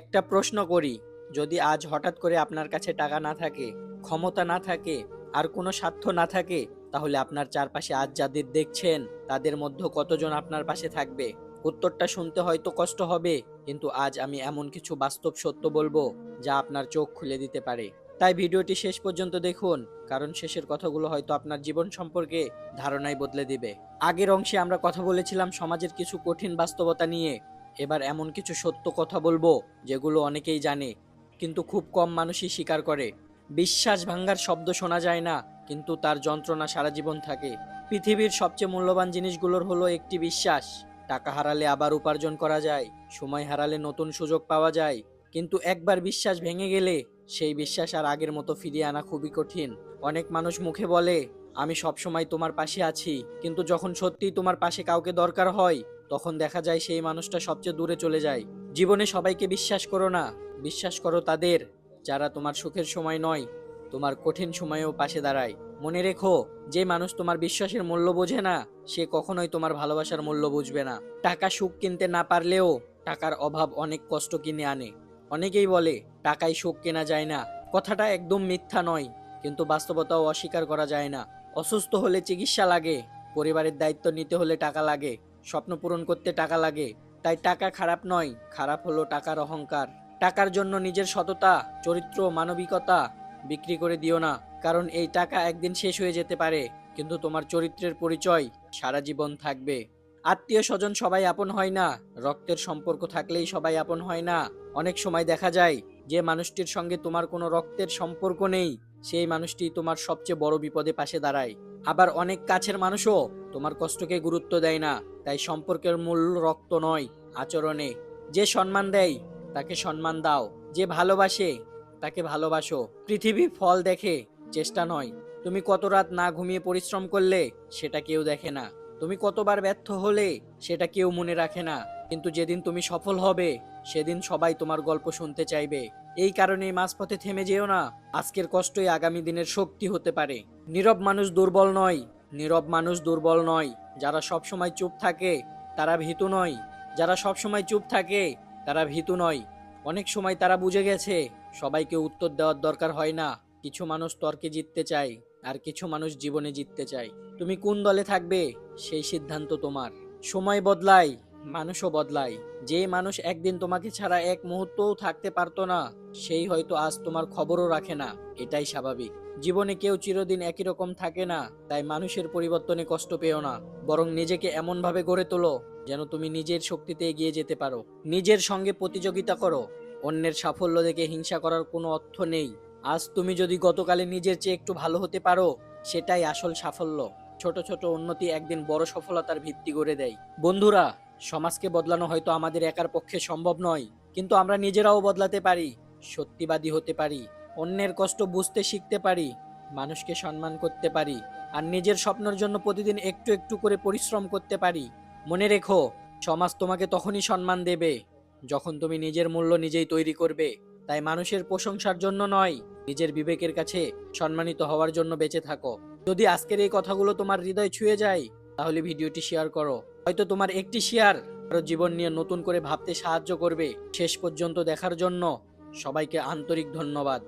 একটা প্রশ্ন করি, যদি আজ হঠাৎ করে আপনার কাছে টাকা না থাকে, ক্ষমতা না থাকে, আর কোনো স্বার্থ না থাকে, তাহলে আপনার চারপাশে আজ যাদের দেখছেন তাদের মধ্যে কতজন আপনার পাশে থাকবে? উত্তরটা শুনতে হয়তো কষ্ট হবে, কিন্তু আজ আমি এমন কিছু বাস্তব সত্য বলবো যা আপনার চোখ খুলে দিতে পারে। তাই ভিডিওটি শেষ পর্যন্ত দেখুন, কারণ শেষের কথাগুলো হয়তো আপনার জীবন সম্পর্কে ধারণাই বদলে দিবে। আগের অংশে আমরা কথা বলেছিলাম সমাজের কিছু কঠিন বাস্তবতা নিয়ে। এবার এমন কিছু সত্য কথা বলবো যেগুলো অনেকেই জানে, কিন্তু খুব কম মানুষই স্বীকার করে। বিশ্বাস ভাঙার শব্দ শোনা যায় না, কিন্তু তার যন্ত্রণা সারা জীবন থাকে। পৃথিবীর সবচেয়ে মূল্যবান জিনিসগুলোর হলো একটি বিশ্বাস। টাকা হারালে আবার উপার্জন করা যায়, সময় হারালে নতুন সুযোগ পাওয়া যায়, কিন্তু একবার বিশ্বাস ভেঙে গেলে সেই বিশ্বাস আর আগের মতো ফিরিয়ে আনা খুবই কঠিন। অনেক মানুষ মুখে বলে, আমি সবসময় তোমার পাশে আছি, কিন্তু যখন সত্যিই তোমার পাশে কাউকে দরকার হয়, তখন দেখা যায় সেই মানুষটা সবচেয়ে দূরে চলে যায়। জীবনে সবাইকে বিশ্বাস করো না, বিশ্বাস করো তাদের যারা তোমার সুখের সময় নয়, তোমার কঠিন সময়েও পাশে দাঁড়ায়। মনে রেখো, যে মানুষ তোমার বিশ্বাসের মূল্য বোঝে না, সে কখনোই তোমার ভালোবাসার মূল্য বুঝবে না। টাকা সুখ কিনতে না পারলেও টাকার অভাব অনেক কষ্ট কিনে আনে। অনেকেই বলে টাকায় সুখ কেনা যায় না, কথাটা একদম মিথ্যা নয়, কিন্তু বাস্তবতাও অস্বীকার করা যায় না। অসুস্থ হলে চিকিৎসা লাগে, পরিবারের দায়িত্ব নিতে হলে টাকা লাগে, স্বপ্ন পূরণ করতে টাকা লাগে। তাই টাকা খারাপ নয়, খারাপ হলো টাকার অহংকার। টাকার জন্য নিজের সততা, চরিত্র, মানবিকতা বিক্রি করে দিও না, কারণ এই টাকা একদিন শেষ হয়ে যেতে পারে, কিন্তু তোমার চরিত্রের পরিচয় সারা জীবন থাকবে। আত্মীয় স্বজন সবাই আপন হয় না, রক্তের সম্পর্ক থাকলেই সবাই আপন হয় না। অনেক সময় দেখা যায় যে মানুষটির সঙ্গে তোমার কোনো রক্তের সম্পর্ক নেই, সেই মানুষটি তোমার সবচেয়ে বড় বিপদে পাশে দাঁড়ায়। আবার অনেক কাছের মানুষও তোমার কষ্টকে গুরুত্ব দেয় না। তাই সম্পর্কের মূল রক্ত নয়, আচরণে। যে সম্মান দেয় তাকে সম্মান দাও, যে ভালোবাসে তাকে ভালোবাসো। পৃথিবী ফল দেখে, চেষ্টা নয়। তুমি কত রাত না ঘুমিয়ে পরিশ্রম করলে সেটা কেউ দেখে না, তুমি কতবার ব্যর্থ হলে সেটা কেউ মনে রাখে না, কিন্তু যেদিন তুমি সফল হবে সেদিন সবাই তোমার গল্প শুনতে চাইবে। এই কারণে মাঝপথে থেমে যেও না, আজকের কষ্টই আগামী দিনের শক্তি হতে পারে। নীরব মানুষ দুর্বল নয়, নীরব মানুষ দুর্বল নয়। যারা সব সময় চুপ থাকে তারা ভীতু নয়, যারা সব সময় চুপ থাকে তারা ভীতু নয়। অনেক সময় তারা বুঝে গেছে সবাইকে উত্তর দেওয়ার দরকার হয় না। কিছু মানুষ তর্কে জিততে চায়, আর কিছু মানুষ জীবনে জিততে চায়। তুমি কোন দলে থাকবে সেই সিদ্ধান্ত তোমার। সময় বদলায়, মানুষও বদলায়। যে মানুষ একদিন তোমাকে ছাড়া এক মুহূর্তও থাকতে পারতো না, সেই হয়তো আজ তোমার খবরও রাখে না। এটাই স্বাভাবিক। জীবনে কেউ চিরদিন একই রকম থাকে না, তাই মানুষের পরিবর্তনে কষ্ট পেও না, বরং নিজেকে এমনভাবে গড়ে তোলো যেন তুমি নিজের শক্তিতে এগিয়ে যেতে পারো। নিজের সঙ্গে প্রতিযোগিতা করো, অন্যের সাফল্য দেখে হিংসা করার কোনো অর্থ নেই। আজ তুমি যদি গতকালে নিজের চেয়ে একটু ভালো হতে পারো, সেটাই আসল সাফল্য। ছোট ছোট উন্নতি একদিন বড় সফলতার ভিত্তি গড়ে দেয়। বন্ধুরা, সমাজকে বদলানো হয়তো আমাদের একার পক্ষে সম্ভব নয়, কিন্তু আমরা নিজেরাও বদলাতে পারি। সত্যিবাদী হতে পারি, অন্যের কষ্ট বুঝতে শিখতে পারি, মানুষকে সম্মান করতে পারি, আর নিজের স্বপ্নের জন্য প্রতিদিন একটু একটু করে পরিশ্রম করতে পারি। মনে রেখো, সমাজ তোমাকে তখনই সম্মান দেবে যখন তুমি নিজের মূল্য নিজেই তৈরি করবে। তাই মানুষের প্রশংসার জন্য নয়, নিজের বিবেকের কাছে সম্মানিত হওয়ার জন্য বেঁচে থাকো। যদি আজকের এই কথাগুলো তোমার হৃদয় ছুঁয়ে যায়, তাহলে ভিডিওটি শেয়ার করো। হয়তো তোমার একটি শেয়ার আরো জীবন নিয়ে নতুন করে ভাবতে সাহায্য করবে। শেষ পর্যন্ত দেখার জন্য সবাইকে আন্তরিক ধন্যবাদ।